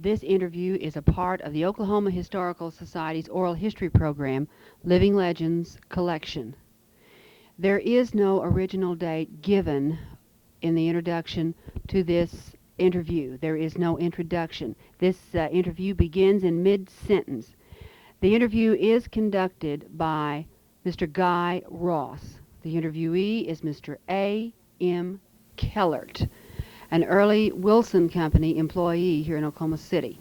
This interview is a part of the Oklahoma Historical Society's Oral History Program, Living Legends Collection. There is no original date given in the introduction to this interview. There is no introduction. This interview begins in mid-sentence. The interview is conducted by Mr. Guy Ross. The interviewee is Mr. A. M. Kellert, an early Wilson Company employee here in Oklahoma City.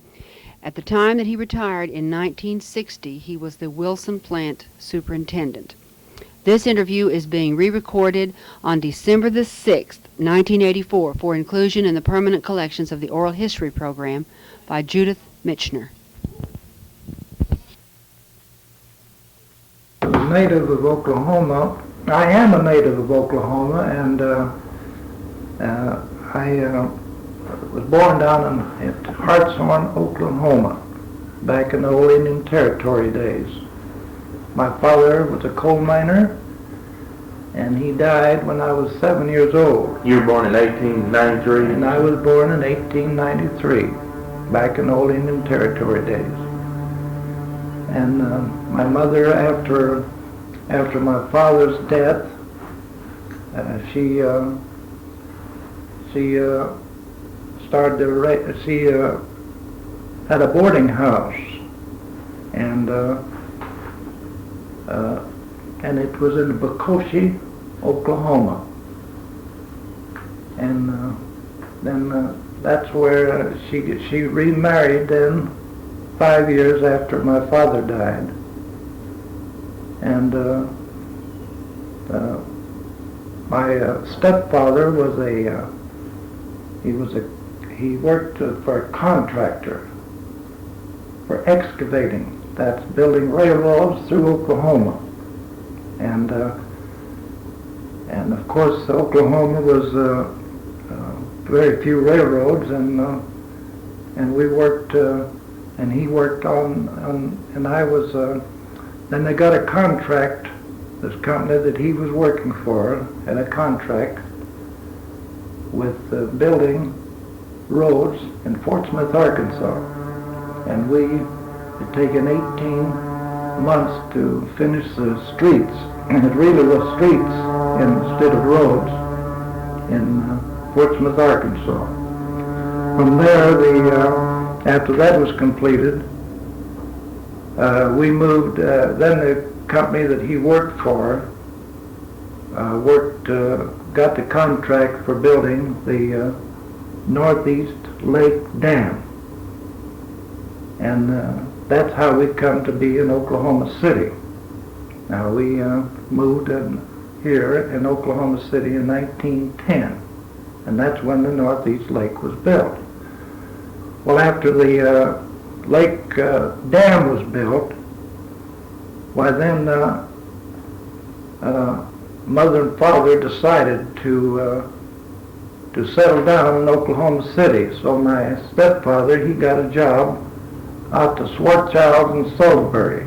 At the time that he retired in 1960, he was the Wilson plant superintendent. This interview is being re-recorded on December the 6th, 1984, for inclusion in the permanent collections of the Oral History Program by Judith Michener. Native of Oklahoma. I am a native of Oklahoma, and I was born down at Hartshorn, Oklahoma, back in the old Indian Territory days. My father was a coal miner, and he died when I was 7 years old. You were born in 1893? And I was born in 1893, back in the old Indian Territory days. And my mother, after my father's death, she had a boarding house, and it was in Bocoshi, Oklahoma. And then that's where she remarried then 5 years after my father died. And my stepfather was he worked for a contractor for excavating. That's building railroads through Oklahoma. And of course Oklahoma was very few railroads, and we worked and he worked on and I was then they got a contract. This company that he was working for had a contract with building roads in Fort Smith, Arkansas, and we had taken 18 months to finish the streets, and it really was streets instead of roads in Fort Smith, Arkansas. From there, after that was completed, we moved. Then the company that he worked for got the contract for building the Northeast Lake Dam, and that's how we come to be in Oklahoma City. Now we moved here in Oklahoma City in 1910, and that's when the Northeast Lake was built. Well, after the lake dam was built, why then mother and father decided to settle down in Oklahoma City. So my stepfather, he got a job out to Swartchild and Salisbury.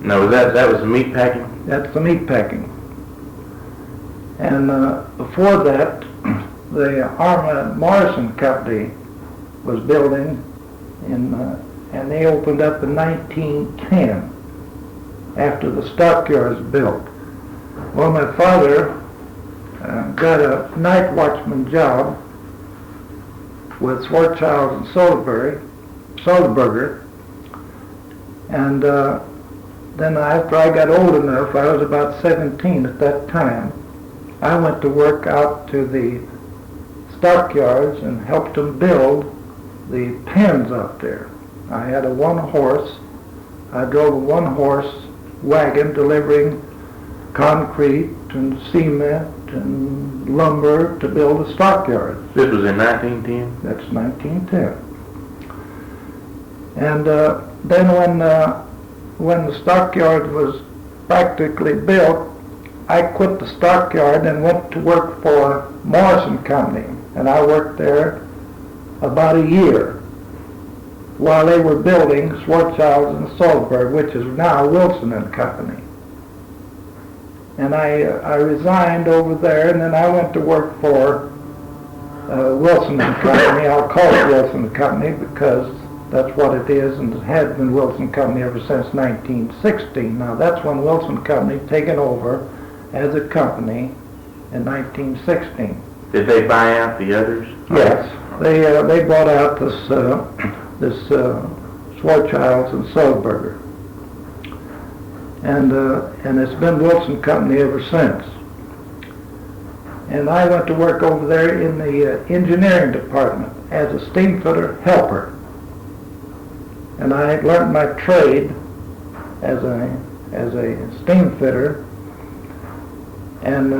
No, that was the meat packing? That's the meat packing. And before that, the Arma Morrison Company was building, and they opened up in 1910 after the stockyards built. Well, my father got a night watchman job with Swartchild and Salisbury, and then after I got old enough, I was about 17 at that time, I went to work out to the stockyards and helped them build the pens out there. I had a one-horse. I drove a one-horse wagon delivering concrete and cement and lumber to build the stockyards. This was in 1910? That's 1910. And then when the stockyard was practically built, I quit the stockyard and went to work for Morrison Company, and I worked there about a year while they were building Swartchild and Salisbury, which is now Wilson and Company. And I resigned over there, and then I went to work for Wilson and Company. I'll call it Wilson and Company because that's what it is, and it has been Wilson Company ever since 1916. Now that's when Wilson Company taken over as a company in 1916. Did they buy out the others? Yes, they bought out this Schwarzschilds and Sulzberger, and it's been Wilson Company ever since. And I went to work over there in the engineering department as a steamfitter helper. And I learned my trade as a steam fitter. And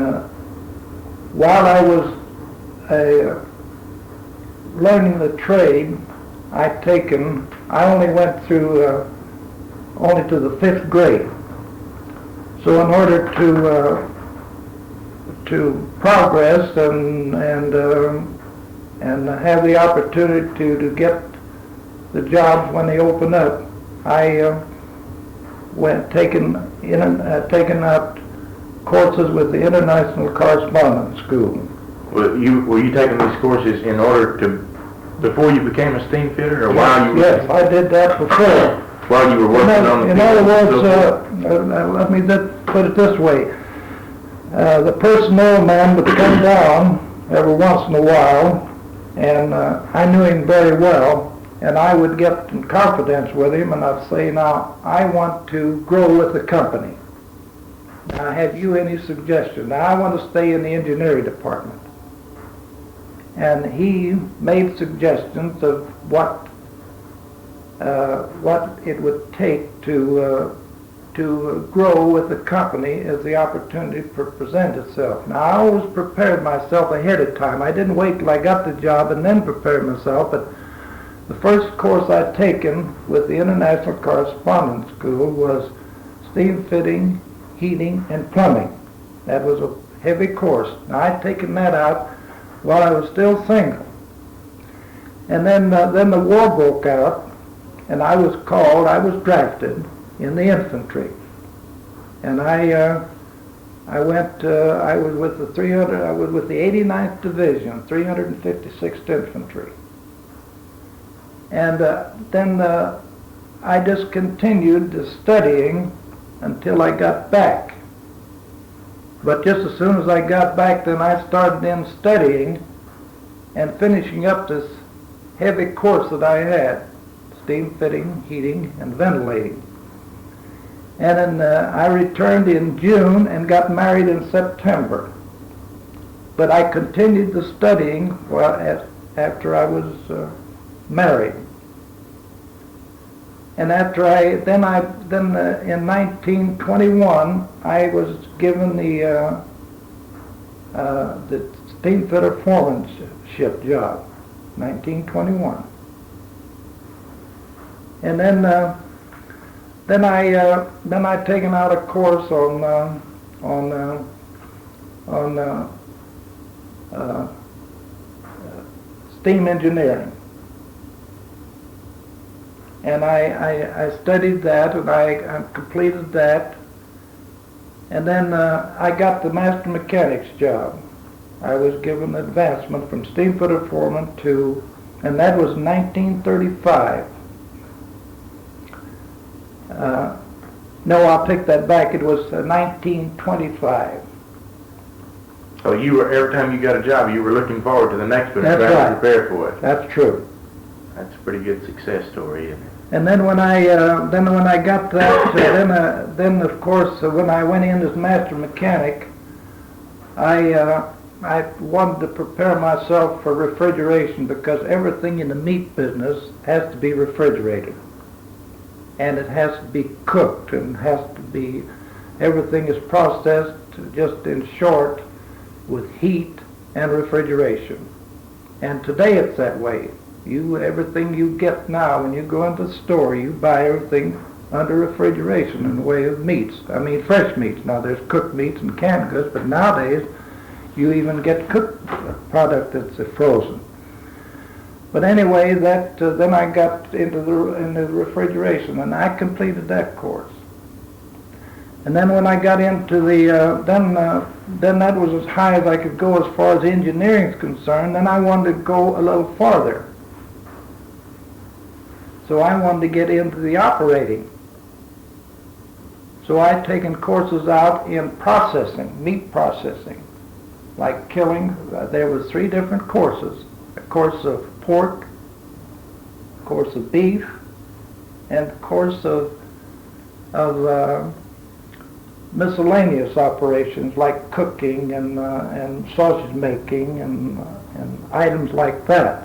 while I was learning the trade, I only went through only to the 5th grade. So in order to progress and have the opportunity to get the jobs when they open up, I went taking out courses with the International Correspondence School. Were you taking these courses in order to, before you became a steam fitter, or while you were? Yes, I did that before. While you were working on the. In other words, let me put it this way: the personnel man would come down every once in a while, and I knew him very well. And I would get in confidence with him, and I'd say, now, I want to grow with the company. Now, have you any suggestions? Now, I want to stay in the engineering department. And he made suggestions of what it would take to grow with the company as the opportunity present itself. Now, I always prepared myself ahead of time. I didn't wait till I got the job and then prepare myself, but the first course I'd taken with the International Correspondence School was steam fitting, heating, and plumbing. That was a heavy course. Now, I'd taken that out while I was still single. And then the war broke out, and I was drafted in the infantry. And I was with the 89th Division, 356th Infantry. And then I just continued the studying until I got back. But just as soon as I got back, then I started in studying and finishing up this heavy course that I had: steam fitting, heating, and ventilating. And then I returned in June and got married in September. But I continued the studying after I was married. And then in 1921, I was given the steam fitter foremanship job, 1921. And then I taken out a course on steam engineering. And I studied that, and I completed that. And then I got the master mechanic's job. I was given advancement from steam fitter foreman and that was 1935. No, I'll take that back. It was 1925. So every time you got a job, you were looking forward to the next one and That's trying to right. prepare for it. That's true. That's a pretty good success story, isn't it? And then when I got that, then of course when I went in as master mechanic, I wanted to prepare myself for refrigeration, because everything in the meat business has to be refrigerated, and it has to be cooked, and everything is processed, just in short, with heat and refrigeration. And today it's that way. Everything you get now, when you go into the store, you buy everything under refrigeration in the way of meats. I mean, fresh meats. Now, there's cooked meats and canned goods, but nowadays you even get cooked product that's frozen. But anyway, then I got into the refrigeration, and I completed that course. And then when I got into the, then that was as high as I could go as far as engineering is concerned. Then I wanted to go a little farther. So I wanted to get into the operating. So I'd taken courses out in processing, meat processing, like killing. There was 3 different courses: a course of pork, a course of beef, and a course of miscellaneous operations like cooking and sausage making and items like that.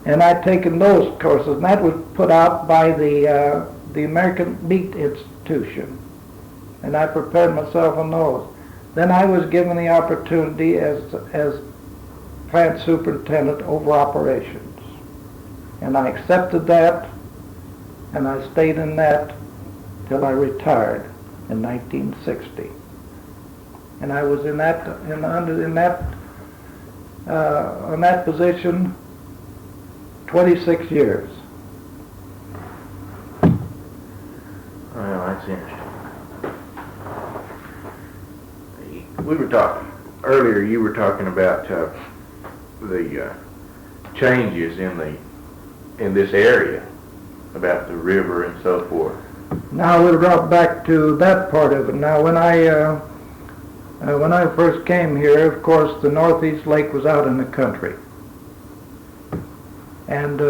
And I'd taken those courses, and that was put out by the American Meat Institution, and I prepared myself on those. Then I was given the opportunity as plant superintendent over operations, and I accepted that, and I stayed in that till I retired in 1960. And I was on that position 26 years. Well, that's interesting. We were talking earlier. You were talking about the changes in this area, about the river and so forth. Now we'll drop back to that part of it. Now, when I first came here, of course, the Northeast Lake was out in the country, and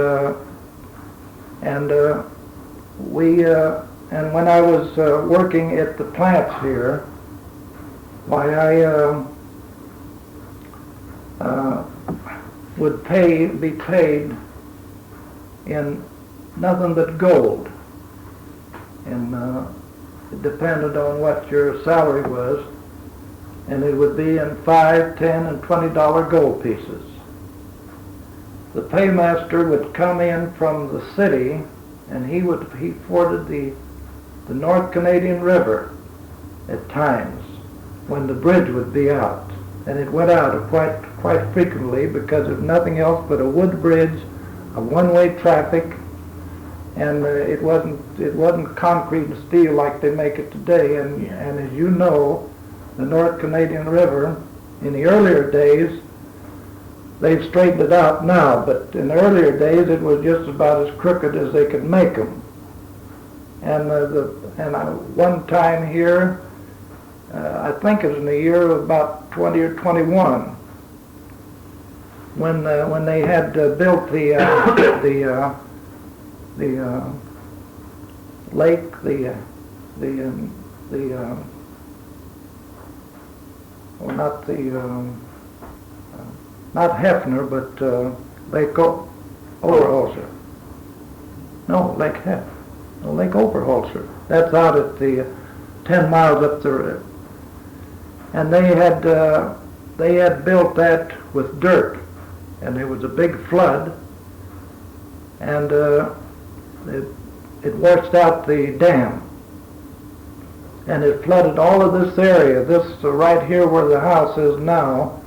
when I was working at the plants here, why I would be paid in nothing but gold, and it depended on what your salary was, and it would be in $5, $10, and $20 gold pieces. The paymaster would come in from the city, and he forded the North Canadian River at times when the bridge would be out, and it went out quite frequently because of nothing else but a wood bridge, a one-way traffic, and it wasn't concrete and steel like they make it today. And as you know, the North Canadian River, in the earlier days, they've straightened it out now, but in the earlier days it was just about as crooked as they could make them. And one time here, I think it was in the year of about 20 or 21, when they had built the lake, not Hefner, but Lake Overholser. No, Lake Hef. No, Lake Overholser. That's out at the 10 miles up the river. And they had built that with dirt, and there was a big flood, and it washed out the dam, and it flooded all of this area. This right here where the house is now,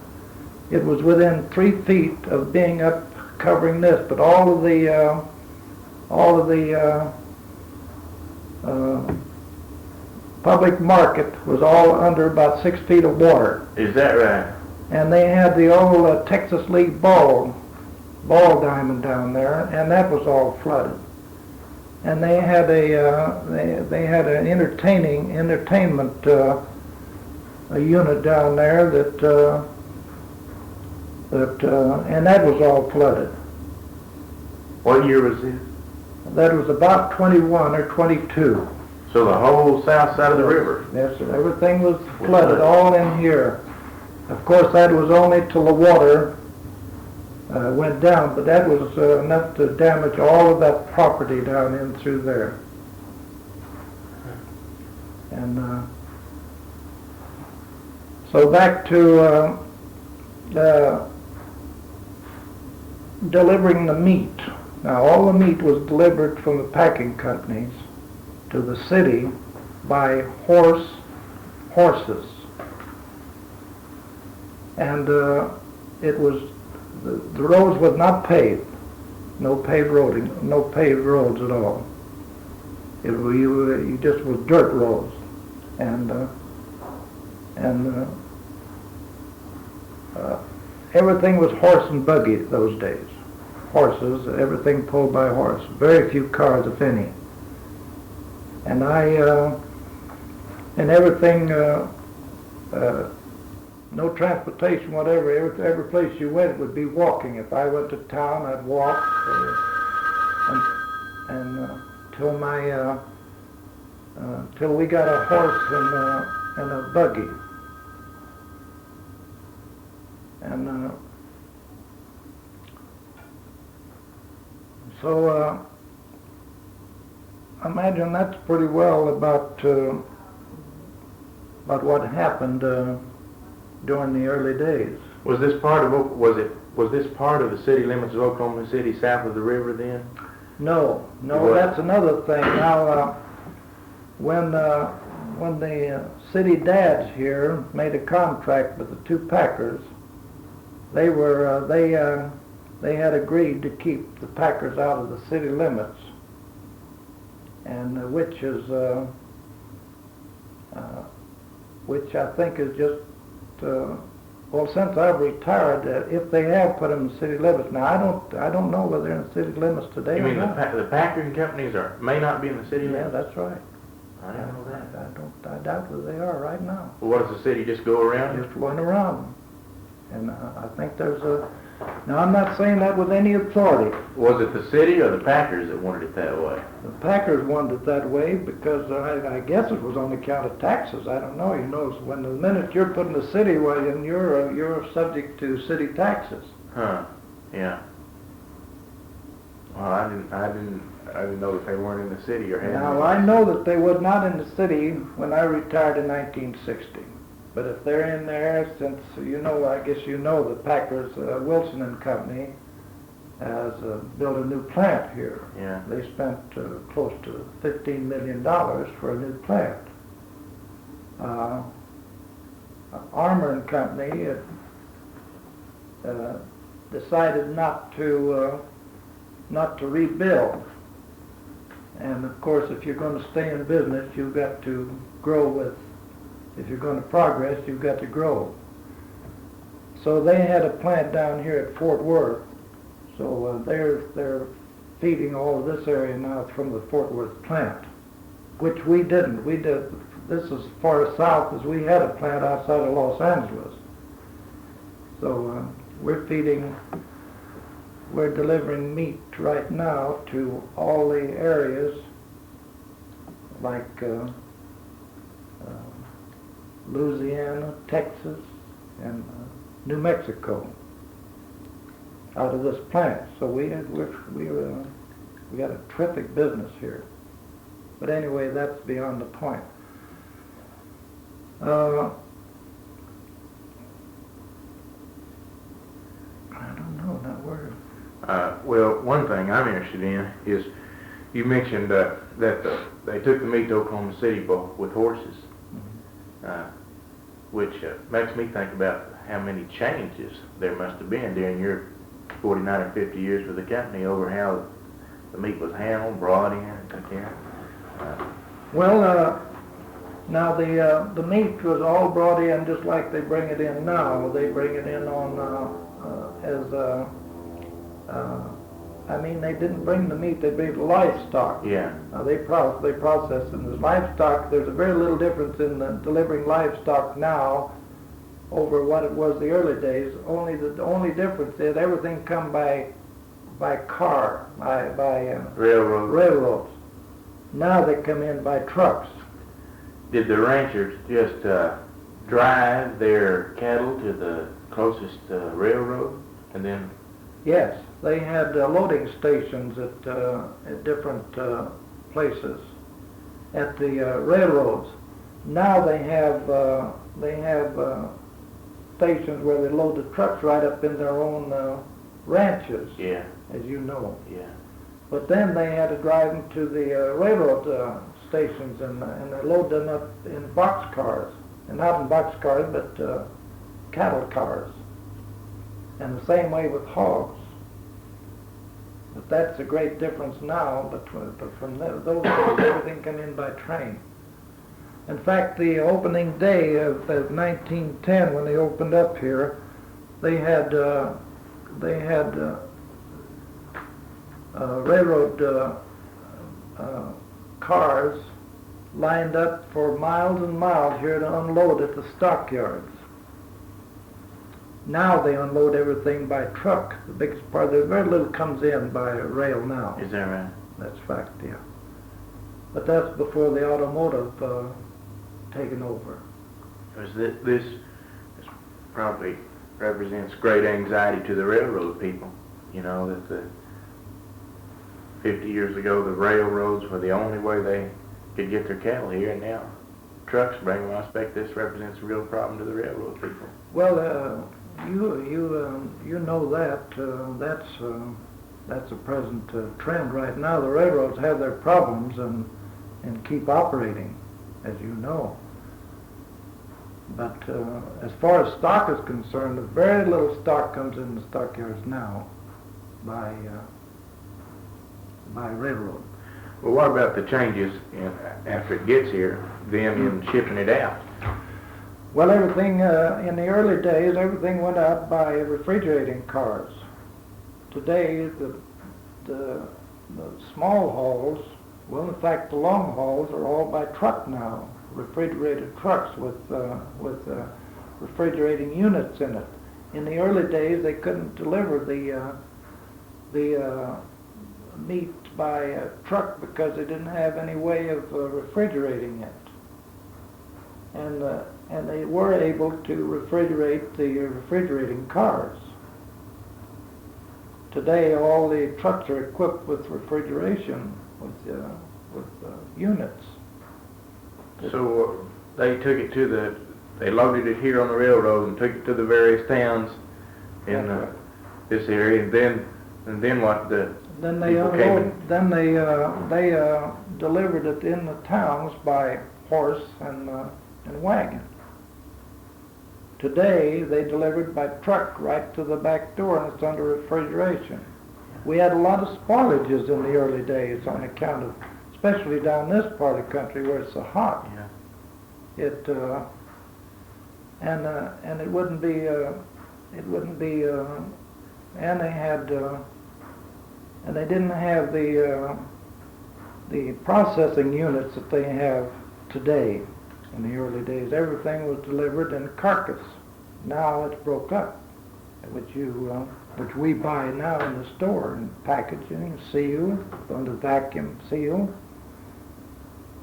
it was within 3 feet of being up covering this, but all of the public market was all under about 6 feet of water. Is that right? And they had the old Texas League ball diamond down there, and that was all flooded. And they had they had an entertainment a unit down there and that was all flooded. What year was this? That was about 21 or 22. So the whole south side of the river? Yes, sir. Everything was flooded, all in here. Of course, that was only till the water went down, but that was enough to damage all of that property down in through there. And so back to delivering the meat. Now, all the meat was delivered from the packing companies to the city by horses. And it was, the roads was not paved, no paved roads at all. You just was dirt roads. and uh, and everything was horse and buggy those days. Horses, everything pulled by horse. Very few cars, if any. And and everything, no transportation, whatever. Every place you went would be walking. If I went to town, I'd walk, till we got a horse and a buggy. And so imagine that's pretty well about what happened during the early days. Was this part of the city limits of Oklahoma City south of the river then? No, that's another thing. Now, when the city dads here made a contract with the two Packers, they had agreed to keep the Packers out of the city limits, and which I think is just well, since I've retired, if they have put them in the city limits now, I don't know whether they're in the city limits today. You mean or not. the Packard companies may not be in the city limits? Yeah, that's right. I didn't know that. I doubt that they are right now. Well, what does the city just go around? Just went around them. And I think there's now I'm not saying that with any authority. Was it the city or the Packers that wanted it that way? The Packers wanted it that way because I guess it was on account of taxes. I don't know. You know, when the minute you're put in the city, well, then you're subject to city taxes. Huh? Yeah. Well, I didn't know that they weren't in the city or had. Now I know that they were not in the city when I retired in 1960. But if they're in there, since I guess you know the Packers, Wilson and Company, has built a new plant here. Yeah. They spent close to $15 million for a new plant. Armour and Company decided not to rebuild. And of course, if you're going to stay in business, you've got to grow with. If you're going to progress, you've got to grow. So they had a plant down here at Fort Worth. So they're feeding all of this area now from the Fort Worth plant, which we didn't. We did. This is as far south as we had a plant outside of Los Angeles. So we're delivering meat right now to all the areas like Louisiana, Texas, and New Mexico out of this plant. So we got a terrific business here. But anyway, that's beyond the point. I don't know now where. Well, one thing I'm interested in is you mentioned that they took the meat to Oklahoma City with horses. Which makes me think about how many changes there must have been during your 49 or 50 years with the company over how the meat was handled, brought in, and taken care of. Well, now the meat was all brought in just like they bring it in now. They bring it in on they didn't bring the meat, they bring the livestock. Yeah. They process it. And the livestock, there's a very little difference in delivering livestock now over what it was the early days. The only difference is everything come by car, by railroads. Now they come in by trucks. Did the ranchers just drive their cattle to the closest railroad and then? Yes, they had loading stations at different places at the railroads. Now they have stations where they load the trucks right up in their own ranches. Yeah. As you know. Yeah. But then they had to drive them to the railroad stations and they load them up in boxcars, and not in boxcars, but cattle cars. And the same way with hogs. But that's a great difference now. But from those days, everything came in by train. In fact, the opening day of 1910, when they opened up here, they had railroad cars lined up for miles and miles here to unload at the stockyards. Now they unload everything by truck. The biggest part, there's very little comes in by rail now. Is that right? That's fact, yeah. But that's before the automotive taken over. This probably represents great anxiety to the railroad people. You know, that 50 years ago the railroads were the only way they could get their cattle here, and now trucks bring them. I expect this represents a real problem to the railroad people. Well, you know that that's a present trend right now. The railroads have their problems and keep operating, as you know. But as far as stock is concerned, very little stock comes in the stockyards now by railroad. Well, what about the changes after it gets here, then in shipping it out? Well, everything in the early days, everything went out by refrigerating cars. Today, the small hauls, well, in fact, the long hauls are all by truck now. Refrigerated trucks with refrigerating units in it. In the early days, they couldn't deliver the meat by truck because they didn't have any way of refrigerating it, and they were able to refrigerate the refrigerating cars. Today, all the trucks are equipped with refrigeration with units. So they took it they loaded it here on the railroad and took it to the various towns in this area, and then what? Then they delivered it in the towns by horse and wagon. Today they delivered by truck right to the back door, and it's under refrigeration. We had a lot of spoilages in the early days on account of, especially down this part of the country where it's so hot. Yeah. And it wouldn't be and they had and they didn't have the processing units that they have today. In the early days, everything was delivered in carcass. Now it's broke up, which we buy now in the store, and packaging, sealed, under vacuum sealed.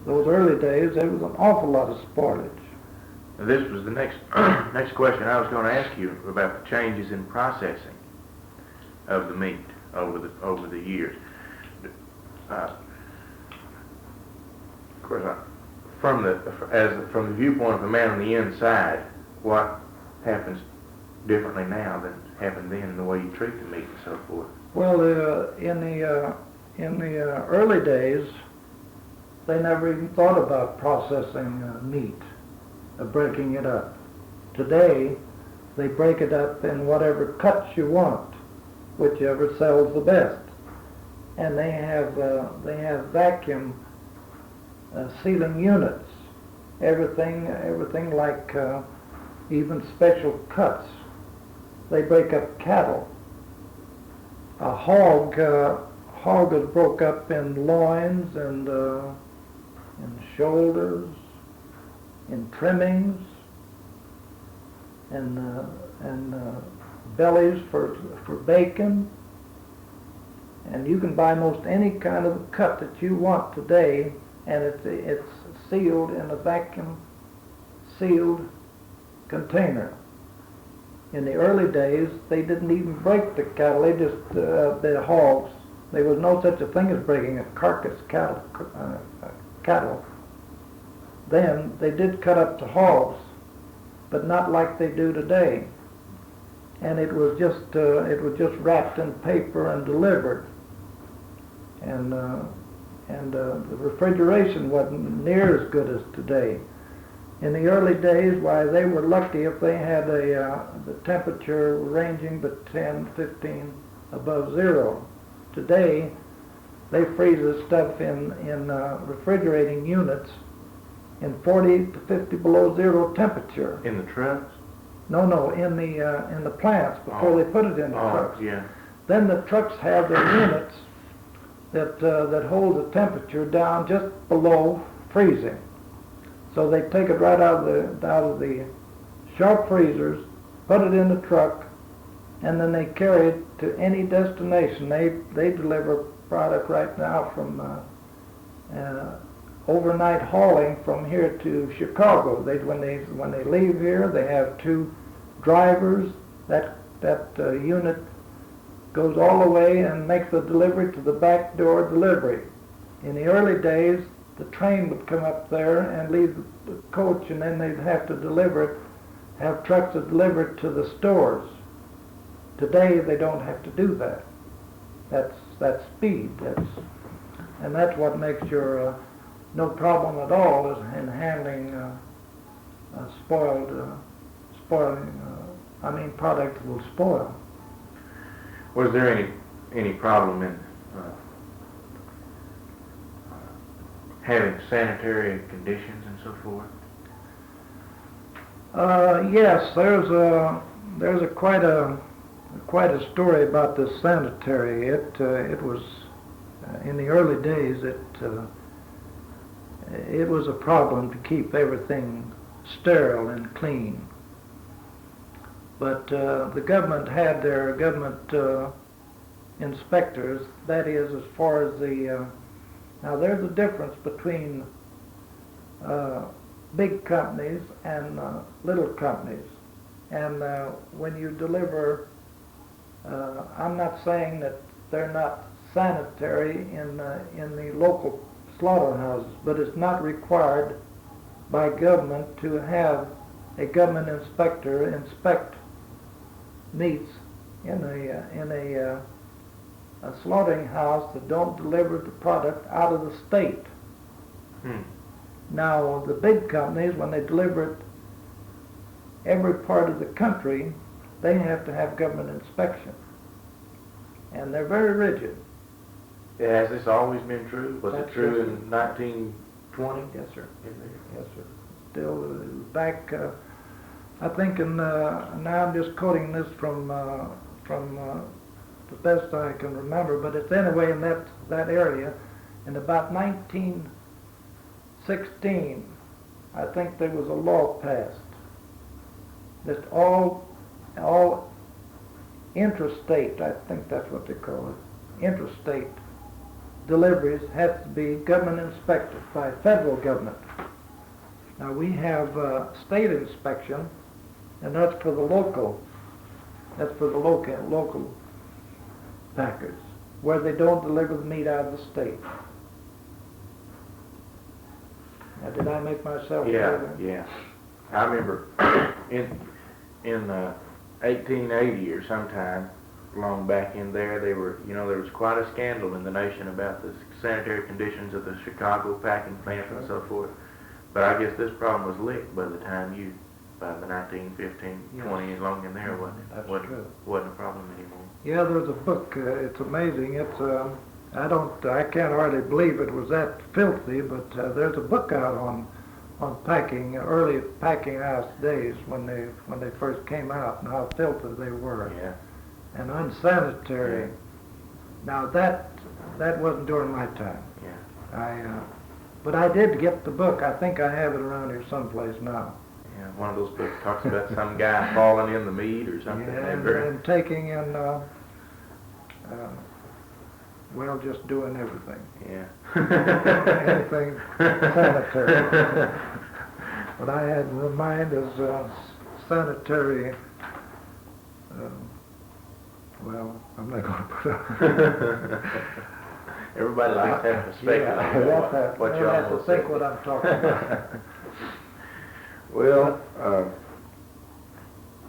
Those early days, there was an awful lot of spoilage. This was the next question I was going to ask you about the changes in processing of the meat over the years. Of course, from the viewpoint of a man on the inside, what happens differently now than happened then in the way you treat the meat and so forth? Well, in the early days, they never even thought about processing meat, breaking it up. Today, they break it up in whatever cuts you want, whichever sells the best, and they have vacuum sealing units. Everything like even special cuts. They break up cattle. A hog is broke up in loins and in shoulders, in trimmings, and bellies for bacon. And you can buy most any kind of cut that you want today, and it's sealed in a vacuum sealed container. In the early days, they didn't even break the cattle. They just the hogs. There was no such a thing as breaking a carcass cattle. Then they did cut up the hogs, but not like they do today. And it was just wrapped in paper and delivered. And the refrigeration wasn't near as good as today. In the early days, why, they were lucky if they had the temperature ranging but 10, 15 above zero. Today, they freeze the stuff in refrigerating units in 40 to 50 below zero temperature. In the trucks? No, in the plants before they put it in the trucks. Yeah. Then the trucks have their units that hold the temperature down just below freezing. So they take it right out of the sharp freezers, put it in the truck, and then they carry it to any destination. They deliver product right now from overnight hauling from here to Chicago. When they leave here, they have two drivers. That unit goes all the way and makes the delivery to the back door delivery. In the early days, the train would come up there and leave the coach, and then they'd have to have trucks that deliver it to the stores. Today, they don't have to do that. That's speed. And that's what makes your no problem at all is in handling product that will spoil. Was there any problem in having sanitary conditions and so forth? Yes, there's quite a story about this sanitary. It was in the early days. It was a problem to keep everything sterile and clean. But the government had their government inspectors. That is, as far as now there's a difference between big companies and little companies. And when you deliver, I'm not saying that they're not sanitary in the local slaughterhouses, but it's not required by government to have a government inspector inspect meats in a slaughtering house that don't deliver the product out of the state. Now, the big companies, when they deliver it every part of the country, they have to have government inspection. And they're very rigid. Has this always been true? Was That's it true yes, in 1920? Yes, sir. Yes, sir. Still back, I think, now I'm just quoting this from the best I can remember, but it's anyway in that area. In about 1916, I think there was a law passed that all interstate, I think that's what they call it, interstate deliveries have to be government inspected by federal government. Now we have state inspection, and that's for the local packers, where they don't deliver the meat out of the state. Now, did I make myself clear? Yeah. I remember in 1880 or sometime long back in there, there was quite a scandal in the nation about the sanitary conditions of the Chicago packing plants and so forth. But I guess this problem was licked by the time by the 1915, 20 along in there, wasn't it? That's true. Wasn't a problem anymore. Yeah, there's a book. It's amazing. It's I can't hardly believe it was that filthy, but there's a book out on packing, early packing house days when they first came out, and how filthy they were. Yeah. And unsanitary. Yeah. Now that wasn't during my time. Yeah. But I did get the book. I think I have it around here someplace now. Yeah, one of those books talks about some guy falling in the meat or something. Yeah, and taking in, just doing everything. Yeah. Anything sanitary. What I had in mind is sanitary. I'm not going to put up. Everybody likes to have to speculate what you have to almost think said. what I'm talking about. Well,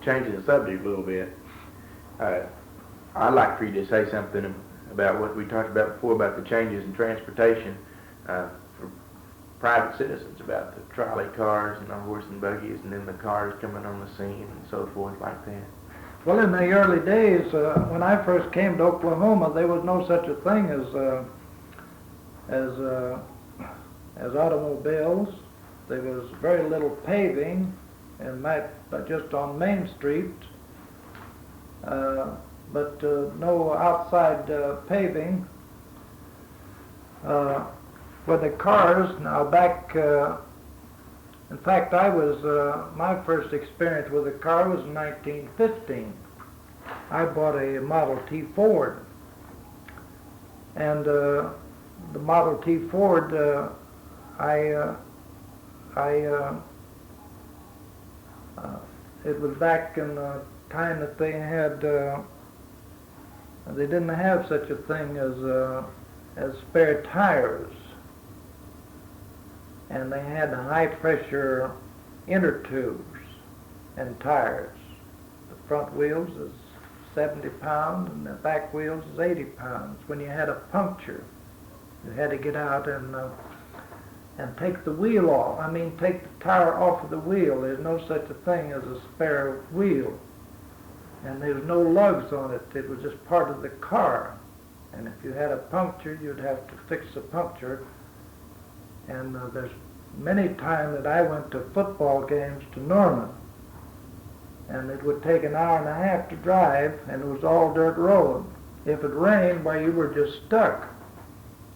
changing the subject a little bit, I'd like for you to say something about what we talked about before about the changes in transportation for private citizens, about the trolley cars and the horse and buggies, and then the cars coming on the scene and so forth like that. Well, in the early days, when I first came to Oklahoma, there was no such a thing as automobiles. there was very little paving, and but just on Main Street, but no outside paving. For the cars, now back, in fact, my first experience with a car was in 1915. I bought a Model T Ford, and the Model T Ford, it was back in the time that they didn't have such a thing as spare tires, and they had high pressure inner tubes and tires. The front wheels is 70 pounds and the back wheels is 80 pounds. When you had a puncture, you had to get out and take the wheel off. I mean, take the tire off of the wheel. There's no such a thing as a spare wheel. And there's no lugs on it. It was just part of the car. And if you had a puncture, you'd have to fix the puncture. And there's many times that I went to football games to Norman, and it would take an hour and a half to drive, and it was all dirt road. If it rained, why, you were just stuck.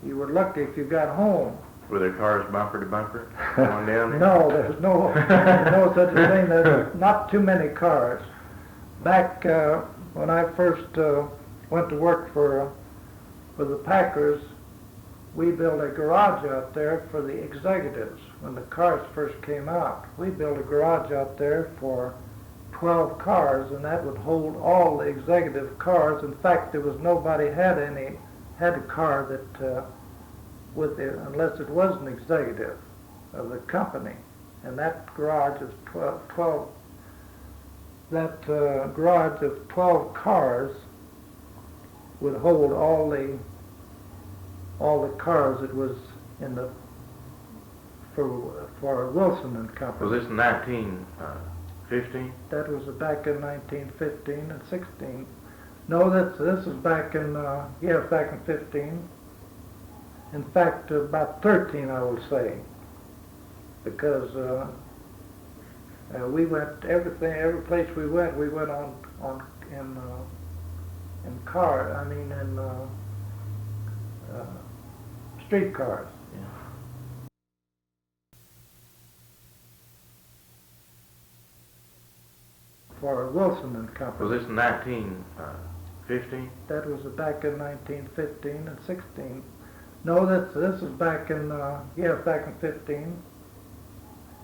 You were lucky if you got home. Were there cars bumper to bumper going down there? No, there's no such a thing. There's not too many cars. Back when I first went to work for the Packers, we built a garage out there for the executives. When the cars first came out, we built a garage out there for 12 cars, and that would hold all the executive cars. In fact, there was nobody had a car that unless it was an executive of the company. And that garage of 12 cars would hold all the cars that was in the for Wilson and Company. Was this 1915? That was back in 1915 and 16. No, this was back in back in 15. In fact, about 13, I will say, because we went every place we went in streetcars. Yeah. For Wilson and Company. Was this 1915? That was back in 1915 and 16. No, this was back in back in 15.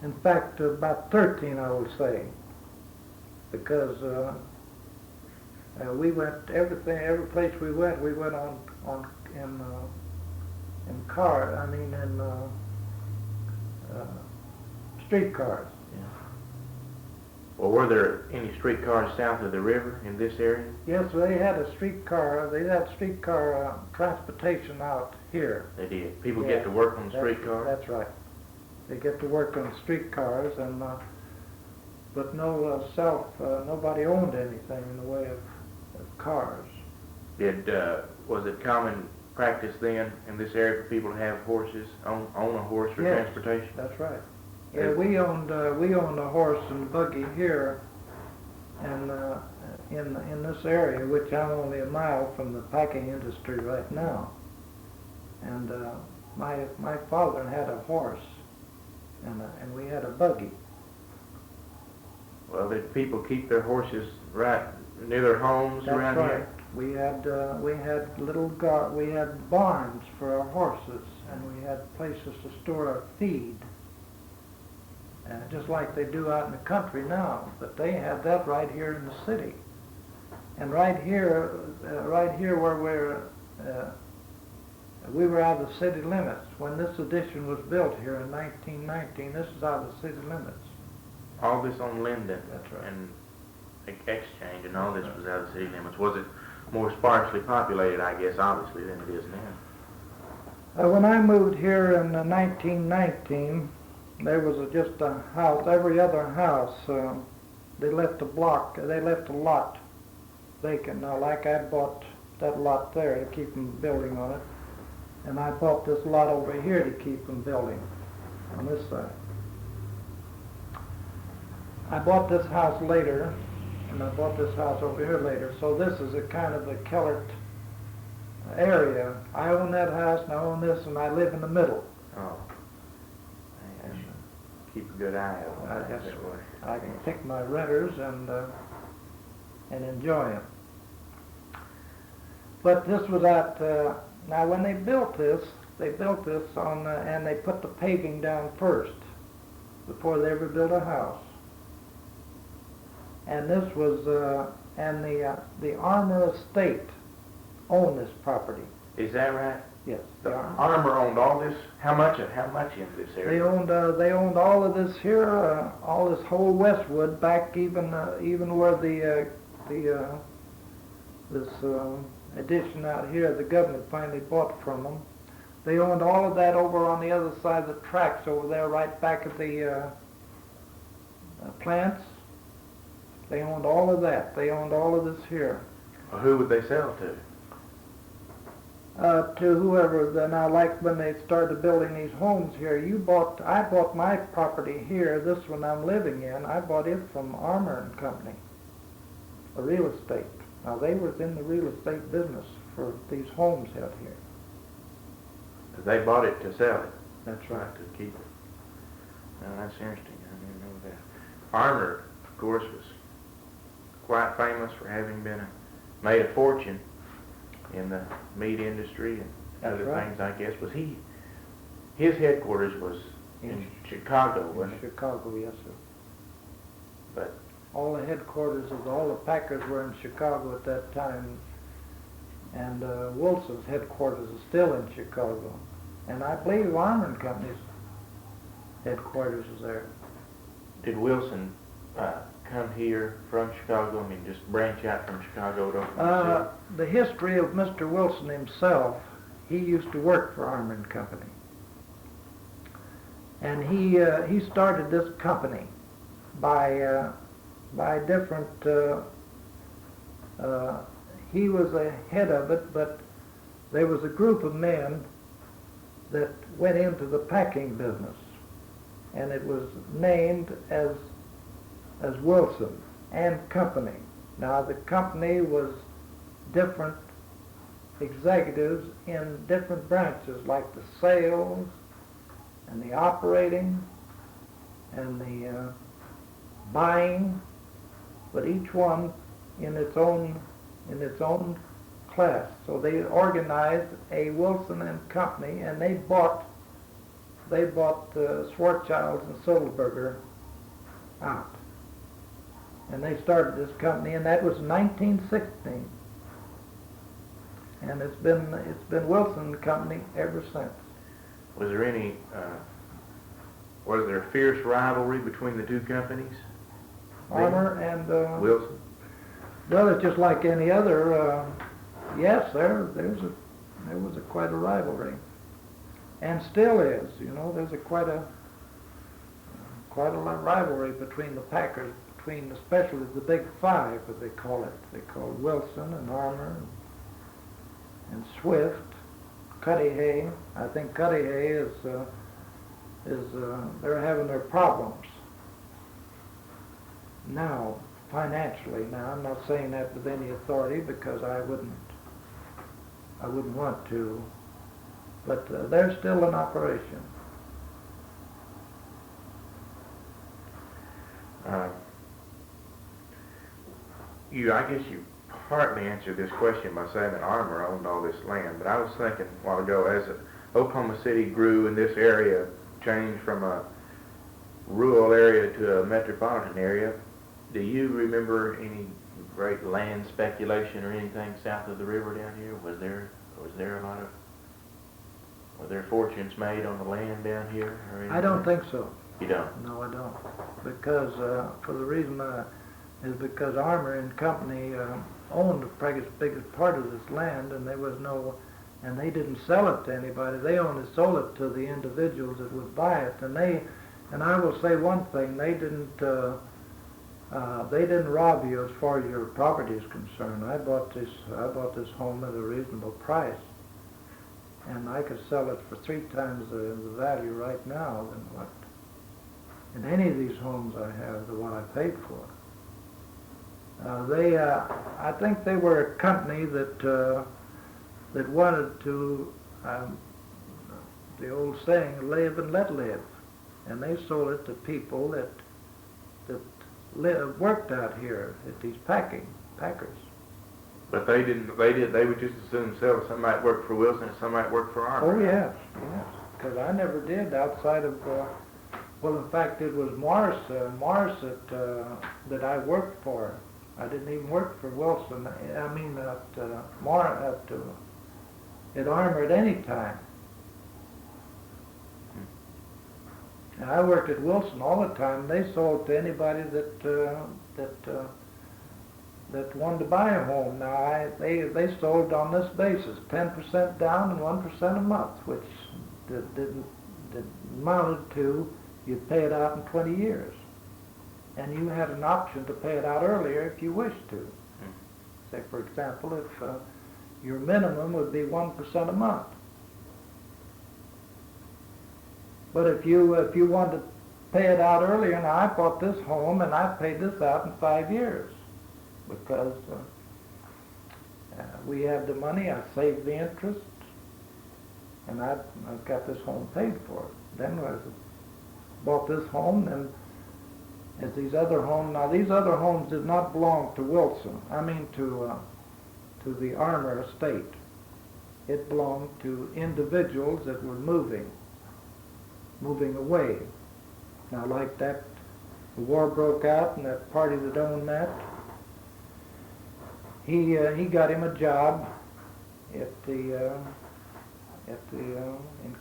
In fact, about 13, I will say, because we went every place we went streetcars. Yeah. Well, were there any streetcars south of the river in this area? Yes, they had a streetcar. They had streetcar transportation out here. They did. People get to work on the streetcars? That's right. They get to work on streetcars, but nobody owned anything in the way of cars. Was it common practice then in this area for people to have horses, own a horse for transportation? That's right. Yeah, we owned a horse and buggy here, and in this area, which I'm only a mile from the packing industry right now. And my father had a horse, and we had a buggy. Well, did people keep their horses right near their homes around here? That's right. We had barns for our horses, and we had places to store our feed. Just like they do out in the country now, but they had that right here in the city. And right here where we were out of the city limits. When this addition was built here in 1919, this is out of the city limits. All this on Linden. That's right. And Exchange and all this was out of the city limits. Was it more sparsely populated, I guess, obviously, than it is now? When I moved here in 1919, there was just a house. Every other house, they left a lot vacant. Now, like I bought that lot there to keep them building on it, and I bought this lot over here to keep them building on this side. I bought this house later, and I bought this house over here later, so this is a kind of a Kellert area. I own that house, and I own this, and I live in the middle. Oh. I should keep a good eye out on that way. I can pick my renters and enjoy them. But this was at, now when they built this on, and they put the paving down first, before they ever built a house. And this was, and the Armour estate owned this property. Is that right? Yes. The Armour owned all this? How much in this area? They owned all of this here, all this whole Westwood, back even where this addition out here, the government finally bought from them. They owned all of that over on the other side of the tracks over there, right back at the plants. They owned all of that. They owned all of this here. Well, who would they sell to? To whoever. Now, like when they started building these homes here, I bought my property here, this one I'm living in, I bought it from Armour and Company, a real estate. Now, they was in the real estate business for these homes out here. They bought it to sell it. That's right. Not to keep it. Now, that's interesting. I didn't know that. Armour, of course, was quite famous for having made a fortune in the meat industry and That's other right. things, I guess. His headquarters was in Chicago, wasn't it? Chicago, yes, sir. But all the headquarters of all the Packers were in Chicago at that time, and Wilson's headquarters is still in Chicago. And I believe Armour and Company's headquarters is there. did Wilson come here from Chicago? I mean, just branch out from Chicago to Oklahoma The history of Mr. Wilson himself, he used to work for Armour and Company. And he started this company by different, he was a head of it, but there was a group of men that went into the packing business, and it was named as Wilson and Company. Now the company was different executives in different branches, like the sales and the operating and the buying, but each one in its own class. So they organized a Wilson and Company, and they bought Schwarzschilds and Sodelberger out. And they started this company, and that was 1916. And it's been Wilson and Company ever since. Was there a fierce rivalry between the two companies? Armour and Wilson? well, it's just like any other. Yes, there was quite a rivalry, and still is. You know, there's quite a rivalry between the Packers, especially the Big Five, as they call it. They call Wilson and Armour and Swift, Cudahy. I think Cudahy is they're having their problems now financially. Now, I'm not saying that with any authority because I wouldn't want to, but they're still in operation. I guess you partly answered this question by saying that Armour owned all this land, but I was thinking a while ago, as Oklahoma City grew and this area changed from a rural area to a metropolitan area, do you remember any great land speculation or anything south of the river down here? Was there were there fortunes made on the land down here? Or anything? I don't think so. You don't? No, I don't. Because for the reason is because Armour and Company owned the biggest part of this land, and and they didn't sell it to anybody. They only sold it to the individuals that would buy it. And I will say one thing: they didn't rob you as far as your property is concerned. I bought this home at a reasonable price, and I could sell it for 3 times the value right now than in any of these homes I have than what I paid for. I think they were a company that wanted to, the old saying, live and let live, and they sold it to people that worked out here at these packers. But they didn't. They would just assume themselves. Some might work for Wilson, and some might work for Armour. Oh yes, yes. Because I never did outside of. Well, in fact, it was Morris that I worked for. I didn't even work for Wilson. I mean, at Armour at any time. And I worked at Wilson all the time. They sold to anybody that wanted to buy a home. Now, they sold on this basis, 10% down and 1% a month, which didn't amounted to, you'd pay it out in 20 years. And you had an option to pay it out earlier if you wished to. Say, for example, if your minimum would be 1% a month. But if you wanted to pay it out earlier, now I bought this home and I paid this out in 5 years because we had the money, I saved the interest, and I got this home paid for. Then I bought this home, and as these other homes, now these other homes did not belong to Wilson, I mean to the Armour estate. It belonged to individuals that were moving away. Now like that, the war broke out and that party that owned that, he got him a job in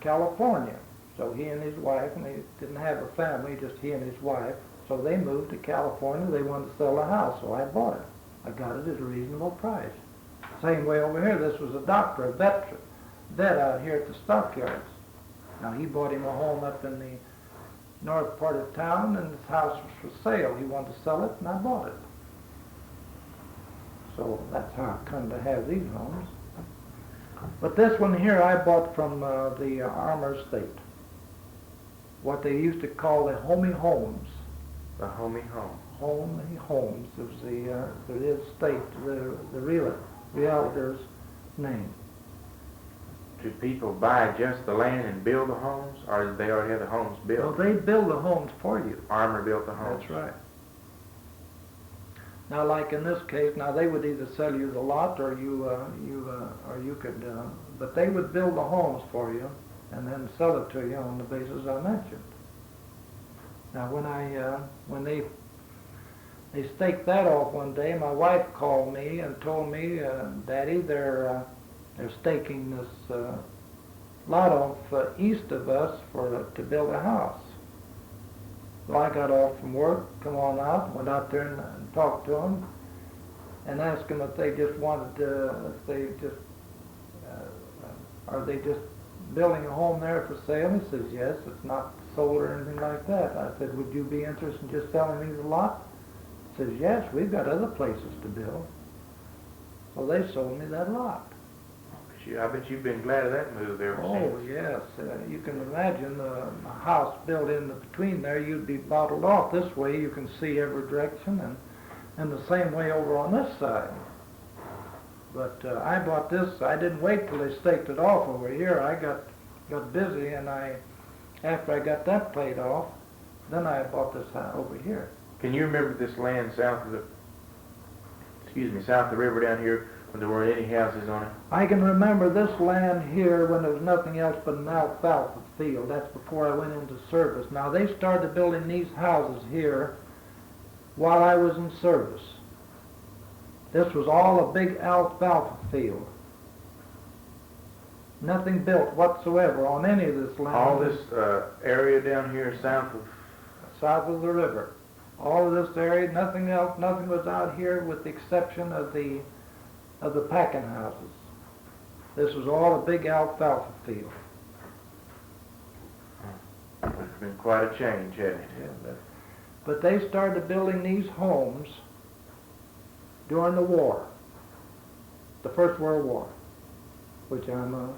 California. So he and his wife, and they didn't have a family, just he and his wife, so they moved to California. They wanted to sell a house, so I bought it. I got it at a reasonable price. Same way over here, this was a doctor, a vet out here at the stockyards. Now he bought him a home up in the north part of town, and his house was for sale. He wanted to sell it, and I bought it. So that's how I come to have these homes. But this one here I bought from the Armour estate. What they used to call the Homey Homes. The Homey Home. Homey Homes is the estate, the realtor's name. Do people buy just the land and build the homes, or do they already have the homes built? Well, they build the homes for you. Armour built the homes. That's right. Now, like in this case, now they would either sell you the lot, or you could, but they would build the homes for you, and then sell it to you on the basis I mentioned. Now, when they staked that off one day, my wife called me and told me, Daddy, they're staking this lot off east of us to build a house. So I got off from work, come on out, went out there and talked to them, and asked them if they just wanted to, are they just building a home there for sale? He says, yes, it's not sold or anything like that. I said, would you be interested in just selling me the lot? He says, yes, we've got other places to build. So they sold me that lot. I bet you've been glad of that move ever since. Oh, yes. You can imagine a house built in between there, you'd be bottled off. This way you can see every direction, and the same way over on this side. But I bought this, I didn't wait till they staked it off over here. I got busy, and after I got that paid off, then I bought this house over here. Can you remember this land south of the river down here when there weren't any houses on it? I can remember this land here when there was nothing else but an alfalfa field. That's before I went into service. Now, they started building these houses here while I was in service. This was all a big alfalfa field. Nothing built whatsoever on any of this land. All this area down here south of the river. All of this area, nothing else, nothing was out here with the exception of the packing houses. This was all a big alfalfa field. It's been quite a change, hasn't it? Yeah, but they started building these homes during the war, the First World War, which I'm a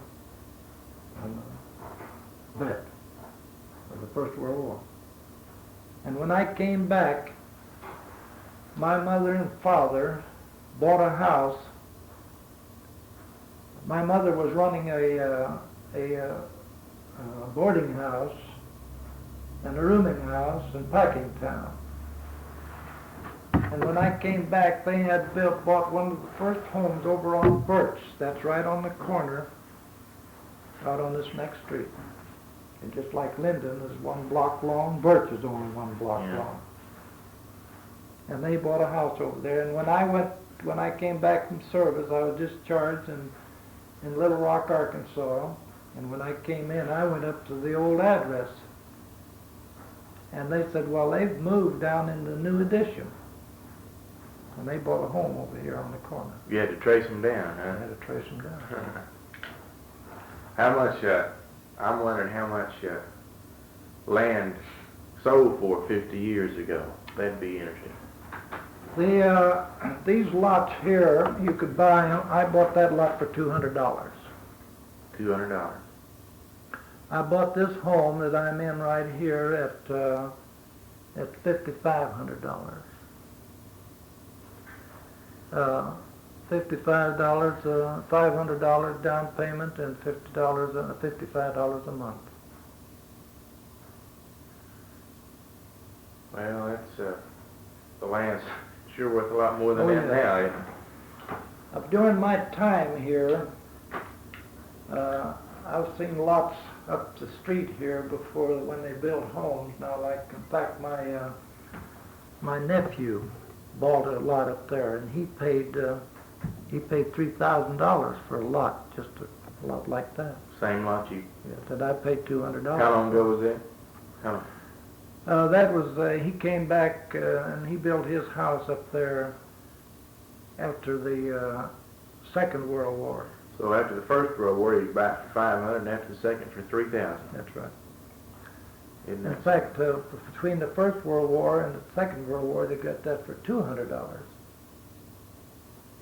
vet of the First World War. And when I came back, my mother and father bought a house. My mother was running a boarding house and a rooming house in Packingtown. And when I came back, they had bought one of the first homes over on Birch. That's right on the corner, out on this next street. And just like Linden is 1 block long, Birch is only 1 block long. And they bought a house over there. And when I came back from service, I was discharged in Little Rock, Arkansas. And when I came in, I went up to the old address. And they said, well, they've moved down in the new addition. And they bought a home over here on the corner. You had to trace them down, huh? I had to trace them down. How much, I'm wondering how much land sold for 50 years ago. That'd be interesting. These lots here, you could buy, I bought that lot for $200. $200. I bought this home that I'm in right here at $5,500. $55, $500 down payment, and $55 a month. Well, that's the land's sure worth a lot more than that now. Isn't it? During my time here, I've seen lots up the street here before when they built homes. Now, like in fact, my nephew bought a lot up there, and he paid $3,000 for a lot, just a lot like that. Same lot you. Yeah, that I paid $200. How long ago was that? How long? That was he came back and he built his house up there after the Second World War. So after the First World War, you bought for $500, and after the Second for $3,000. That's right. Isn't In that fact, between the First World War and the Second World War, they got that for $200.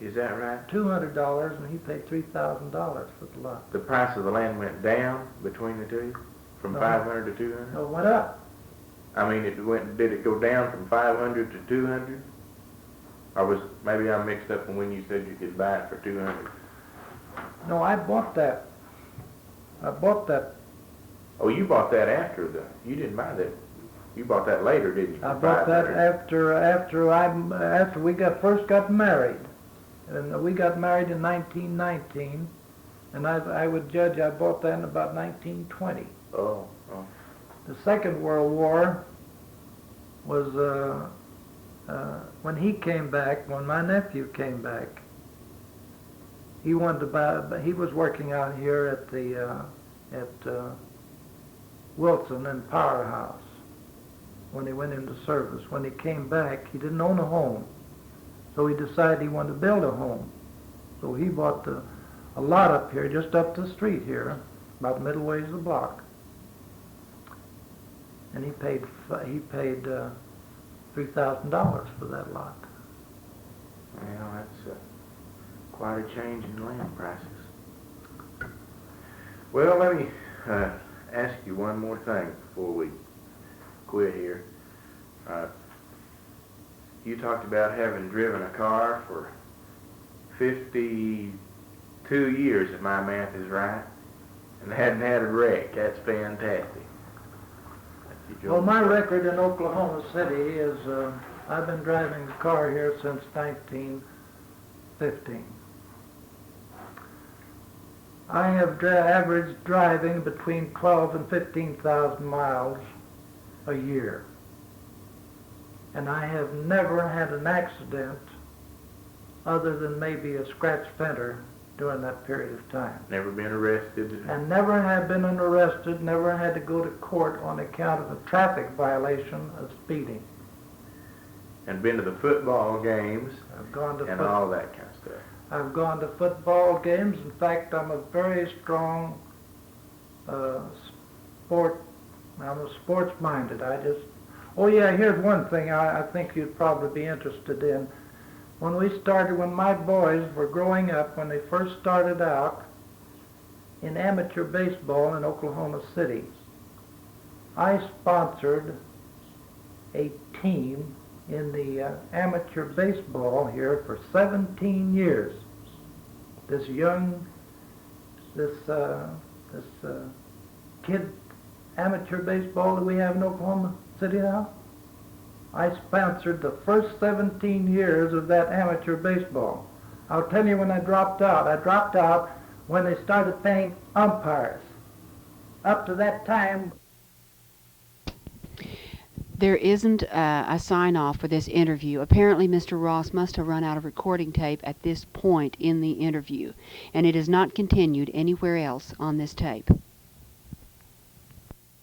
Is that right? $200, and he paid $3,000 for the lot. The price of the land went down between the two, from No. 500 to 200. No, it went up. I mean, did it go down from 500 to 200? Or maybe I mixed up when you said you could buy it for 200. No, I bought that. I bought that. Oh, you bought that after you didn't buy that. You bought that later, didn't you? I bought that 500? after we first got married, and we got married in 1919, and I would judge I bought that in about 1920. Oh. The Second World War was when he came back, when my nephew came back. He wanted to buy. He was working out here at the Wilson and Powerhouse when he went into service. When he came back, he didn't own a home, so he decided he wanted to build a home. So he bought a lot up here, just up the street here, about middle ways of the block. And he paid $3,000 for that lot. Well, that's quite a change in land prices. Well, let me ask you one more thing before we quit here. You talked about having driven a car for 52 years, if my math is right, and hadn't had a wreck. That's fantastic. Well, my record in Oklahoma City is I've been driving the car here since 1915. I have averaged driving between 12 and 15,000 miles a year. And I have never had an accident other than maybe a scratch fender during that period of time. Never been arrested? And never have been arrested, never had to go to court on account of a traffic violation of speeding. And been to the football games I've gone to and all that kind of stuff. I've gone to football games. In fact, I'm a very strong I'm sports-minded. Oh yeah, here's one thing I think you'd probably be interested in. When my boys were growing up, when they first started out in amateur baseball in Oklahoma City, I sponsored a team in the amateur baseball here for 17 years. This kid amateur baseball that we have in Oklahoma City now, I sponsored the first 17 years of that amateur baseball. I'll tell you when I dropped out. I dropped out when they started paying umpires. Up to that time, There isn't a sign-off for this interview. Apparently, Mr. Ross must have run out of recording tape at this point in the interview, and it is not continued anywhere else on this tape.